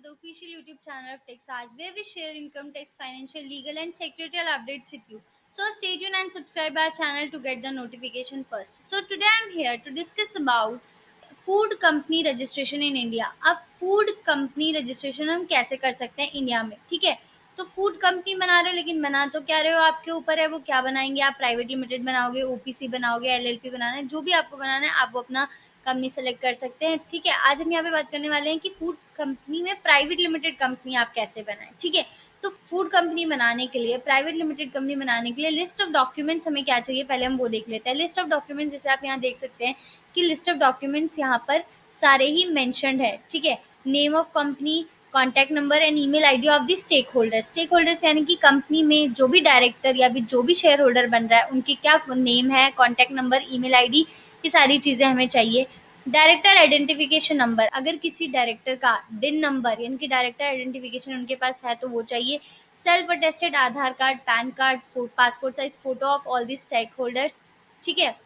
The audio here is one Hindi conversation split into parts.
to the official YouTube channel of TechSage, where we share income tax, financial, legal, and secretarial updates with you. So stay tuned and subscribe our channel to get the notification first. So today I'm here to discuss about food company registration in India. अब फूड कंपनी रजिस्ट्रेशन हम कैसे कर सकते हैं इंडिया में, ठीक है। तो फूड कंपनी बना रहे हो, लेकिन बना तो क्या रहे हो, आपके ऊपर है वो क्या बनाएंगे। आप प्राइवेट लिमिटेड बनाओगे, ओपीसी बनाओगे, एलएलपी बनाना है, जो भी आपको बनाना है आप वो अपना कंपनी सेलेक्ट कर सकते हैं, ठीक है। आज हम यहाँ पे बात करने वाले हैं कि फूड कंपनी में प्राइवेट लिमिटेड कंपनी आप कैसे बनाएं, ठीक है। तो फूड कंपनी बनाने के लिए, प्राइवेट लिमिटेड कंपनी बनाने के लिए लिस्ट ऑफ डॉक्यूमेंट्स हमें क्या चाहिए, पहले हम वो देख लेते हैं। लिस्ट ऑफ डॉक्यूमेंट्स जैसे आप यहाँ देख सकते हैं कि लिस्ट ऑफ डॉक्यूमेंट्स यहाँ पर सारे ही मेंशन्ड है, ठीक है। Name of company, contact number and email ID of the stake holder. Stakeholders यानी कि कंपनी में जो भी डायरेक्टर या भी जो भी शेयर होल्डर बन रहा है उनकी क्या नेम है, कॉन्टैक्ट नंबर, ईमेल आईडी, ये सारी चीजें हमें चाहिए। डायरेक्टर आइडेंटिफिकेशन नंबर, अगर किसी डायरेक्टर का डिन नंबर यानी कि डायरेक्टर आइडेंटिफिकेशन उनके पास है तो वो चाहिए। Self attested Aadhaar card, PAN card, passport size photo of all the stake holders, ठीक है,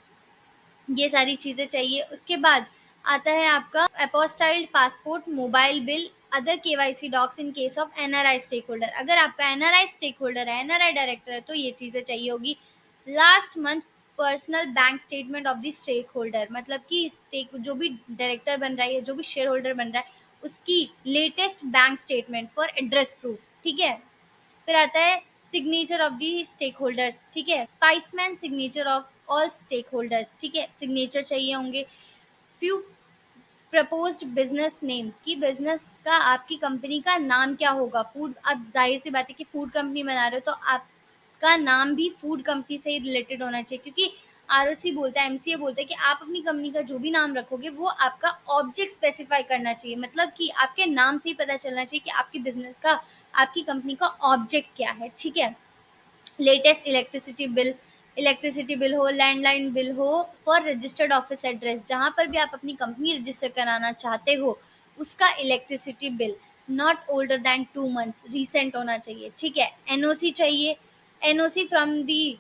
ये सारी चीजें चाहिए। उसके बाद आता है आपका apostilled passport, mobile bill, other KYC docs in case of NRI stake holder. अगर आपका एनआरआई स्टेक होल्डर है, एनआरआई डायरेक्टर है, तो ये चीजें चाहिए होगी। Last month personal bank statement of the stake holder, मतलब कि स्टेक जो भी डायरेक्टर बन रहा है या जो भी शेयर होल्डर बन रहा है उसकी latest bank statement for address proof, ठीक है। फिर आता है signature of the stake holders, ठीक है, specimen signature of all stake holders, ठीक है, सिग्नेचर चाहिए होंगे। फ्यू प्रपोज्ड बिजनेस नेम, कि बिजनेस का आपकी कंपनी का नाम क्या होगा। फूड, अब जाहिर सी बात है कि फूड कंपनी बना रहे हो तो आपका नाम भी फूड कंपनी से ही रिलेटेड होना चाहिए, क्योंकि आरओसी बोलता है, एमसीए बोलता है कि आप अपनी कंपनी का जो भी नाम रखोगे वो आपका ऑब्जेक्ट स्पेसिफाई करना चाहिए, मतलब कि आपके नाम से ही पता चलना चाहिए कि आपकी बिजनेस का, आपकी कंपनी का ऑब्जेक्ट क्या है, ठीक है। लेटेस्ट इलेक्ट्रिसिटी बिल हो, लैंडलाइन बिल हो फॉर रजिस्टर्ड ऑफिस एड्रेस, जहां पर भी आप अपनी कंपनी रजिस्टर कराना चाहते हो उसका electricity bill not older than 2 months, recent होना चाहिए, ठीक है। एनओसी चाहिए, NOC from the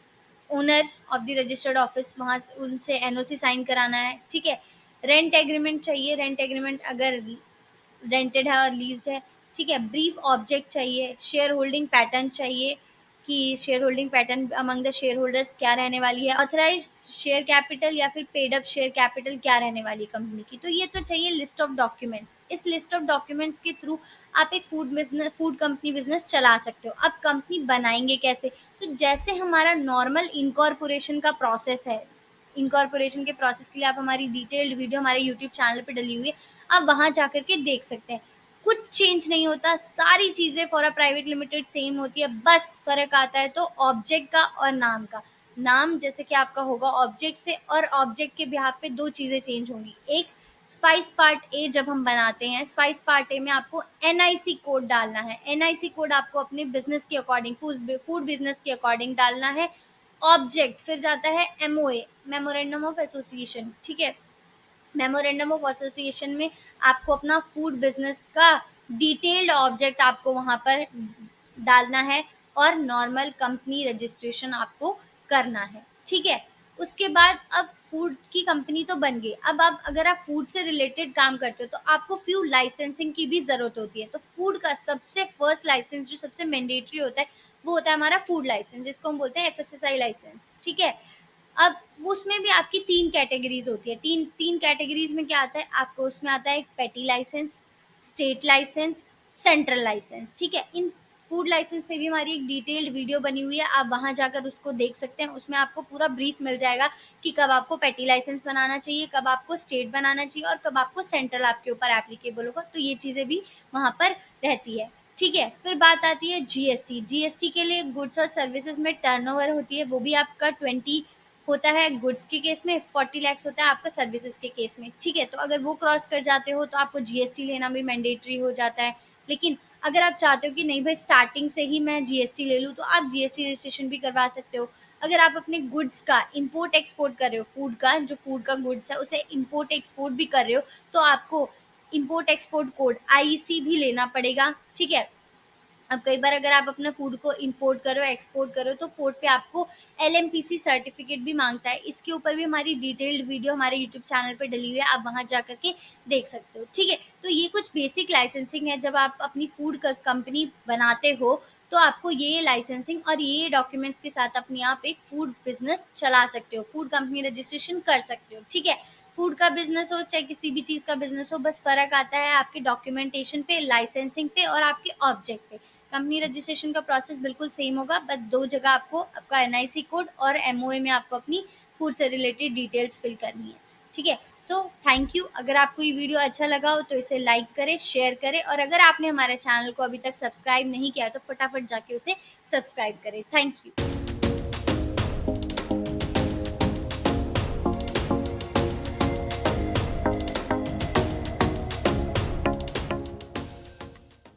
owner of the registered office, वहां उनसे एनओसी साइन कराना है, ठीक है। रेंट एग्रीमेंट चाहिए, रेंट एग्रीमेंट अगर रेंटेड है और लीज्ड है, ठीक है। ब्रीफ ऑब्जेक्ट चाहिए, शेयर होल्डिंग पैटर्न चाहिए कि share holding pattern among the share holders क्या रहने वाली है, ऑथराइज शेयर कैपिटल या फिर पेड अप शेयर कैपिटल क्या रहने वाली है कंपनी की। तो ये तो चाहिए लिस्ट ऑफ डॉक्यूमेंट्स। इस लिस्ट ऑफ डॉक्यूमेंट्स के थ्रू आप एक फूड कंपनी बिजनेस चला सकते हो। अब कंपनी बनाएंगे कैसे, तो जैसे हमारा नॉर्मल इनकॉर्पोरेशन का प्रोसेस है, इनकॉर्पोरेशन के प्रोसेस के लिए आप हमारी डिटेल्ड वीडियो हमारे यूट्यूब चैनल पे डली हुई है, आप वहां जाकर के देख सकते हैं। कुछ चेंज नहीं होता, सारी चीजें for a private limited same होती है, बस फर्क आता है तो ऑब्जेक्ट का और नाम का। नाम जैसे कि आपका होगा ऑब्जेक्ट से, और ऑब्जेक्ट के बिहाफ पे दो चीजें चेंज होंगी। एक, स्पाइस पार्ट ए जब हम बनाते हैं, स्पाइस पार्ट ए में आपको एनआईसी कोड डालना है। एनआईसी कोड आपको अपने बिजनेस के अकॉर्डिंग, फूड बिजनेस के अकॉर्डिंग डालना है। ऑब्जेक्ट फिर जाता है एमओए, मेमोरेंडम ऑफ एसोसिएशन, ठीक है। मेमोरेंडम ऑफ एसोसिएशन में आपको अपना फूड बिजनेस का डिटेल्ड ऑब्जेक्ट आपको वहां पर डालना है, और नॉर्मल कंपनी रजिस्ट्रेशन आपको करना है, ठीक है। उसके बाद अब फूड की कंपनी तो बन गई, अब आप अगर आप फूड से रिलेटेड काम करते हो तो आपको फ्यू लाइसेंसिंग की भी जरूरत होती है। तो फूड का सबसे फर्स्ट लाइसेंस जो सबसे मैंडेटरी होता है वो होता है हमारा फूड लाइसेंस, जिसको हम बोलते हैं एफएसएसआई लाइसेंस, ठीक है। अब उसमें भी आपकी 3 कैटेगरीज होती है। तीन तीन कैटेगरीज में क्या आता है आपको, उसमें आता है एक petty license, state license, central license, ठीक है। इन फूड लाइसेंस पे भी हमारी एक डिटेल्ड वीडियो बनी हुई है, आप वहां जाकर उसको देख सकते हैं। उसमें आपको पूरा ब्रीफ मिल जाएगा कि कब आपको पेटी लाइसेंस बनाना चाहिए, कब आपको स्टेट बनाना चाहिए, और कब आपको सेंट्रल आपके ऊपर एप्लीकेबल होगा। तो ये चीजें भी वहां पर रहती है, ठीक है। फिर बात आती है जीएसटी। जीएसटी के लिए गुड्स और सर्विसेज में टर्नओवर होती है, वो भी आपका 20 होता है गुड्स के केस में, 40 lakhs होता है आपका सर्विसेज के केस में, ठीक है। तो अगर वो क्रॉस कर जाते हो तो आपको जीएसटी लेना भी मैंडेटरी हो जाता है। लेकिन अगर आप चाहते हो कि नहीं भाई स्टार्टिंग से ही मैं जीएसटी ले लूँ, तो आप जीएसटी रजिस्ट्रेशन भी करवा सकते हो। अगर आप अपने गुड्स का इंपोर्ट एक्सपोर्ट कर रहे हो, फूड का जो फूड का गुड्स है उसे इंपोर्ट एक्सपोर्ट भी कर रहे हो, तो आपको इंपोर्ट एक्सपोर्ट कोड आईसी भी लेना पड़ेगा, ठीक है। अब कई बार अगर आप अपना फूड को इंपोर्ट करो, एक्सपोर्ट करो, तो पोर्ट पे आपको एलएमपीसी सर्टिफिकेट भी माँगता है। इसके ऊपर भी हमारी डिटेल्ड वीडियो हमारे यूट्यूब चैनल पे डली हुई है, आप वहाँ जा कर के देख सकते हो, ठीक है? तो ये कुछ बेसिक लाइसेंसिंग है, जब आप अपनी फूड क कंपनी बनाते हो, तो आपको ये लाइसेंसिंग और ये डॉक्यूमेंट्स के साथ अपनी आप एक फूड बिज़नेस चला सकते हो, फूड कंपनी रजिस्ट्रेशन कर सकते हो, ठीक है? फूड का बिज़नेस हो, चाहे किसी भी चीज़ का बिज़नेस हो, बस फ़र्क आता है आपके डॉक्यूमेंटेशन पे, लाइसेंसिंग पे और आपके ऑब्जेक्ट पे। कंपनी रजिस्ट्रेशन का प्रोसेस बिल्कुल सेम होगा, बस 2 जगह आपको आपका एनआईसी कोड और एमओए में आपको अपनी फूड से रिलेटेड डिटेल्स फिल करनी है, ठीक है? So thank you. अगर आपको ये वीडियो अच्छा लगा हो तो इसे लाइक करें, शेयर करें और अगर आपने हमारे चैनल को अभी तक सब्सक्राइब नहीं किया तो फटाफट जाके उसे सब्सक्राइब करें। Thank you.